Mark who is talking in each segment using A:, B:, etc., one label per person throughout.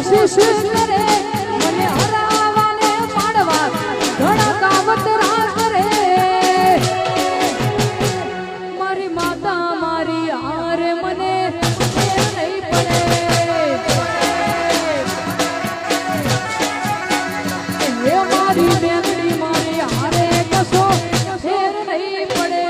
A: કોશિશ કરે મને હરાવાને પાડવા ઘણા કાવતરા કરે મારી માતા મારી હારે મને ફેર નહીં પડે હે મારી બેનડી મારી હારે કશો ફેર નહીં પડે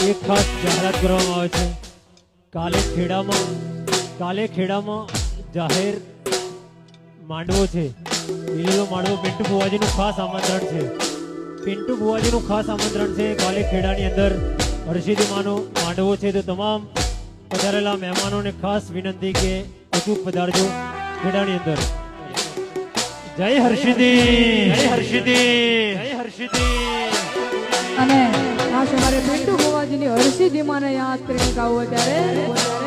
B: એક ખાસ જાહેરાત કરવામાં આવે છે કાલે ખેડામાં જાહેર માંડવો છે લીલો માંડવો પિન્ટુ બુવાજીનું ખાસ આમંત્રણ છે કાલે ખેડાની અંદર હર્ષિદીમાનો માંડવો છે તો તમામ પધારેલા મહેમાનોને ખાસ વિનંતી કે અચૂક પધારજો ખેડાની અંદર જય હર્ષિદી
A: અને ખાસ અમારે પિન્ટુ બુવાજીની હર્ષિદીમાને યાદ કરીને ગાવું અત્યારે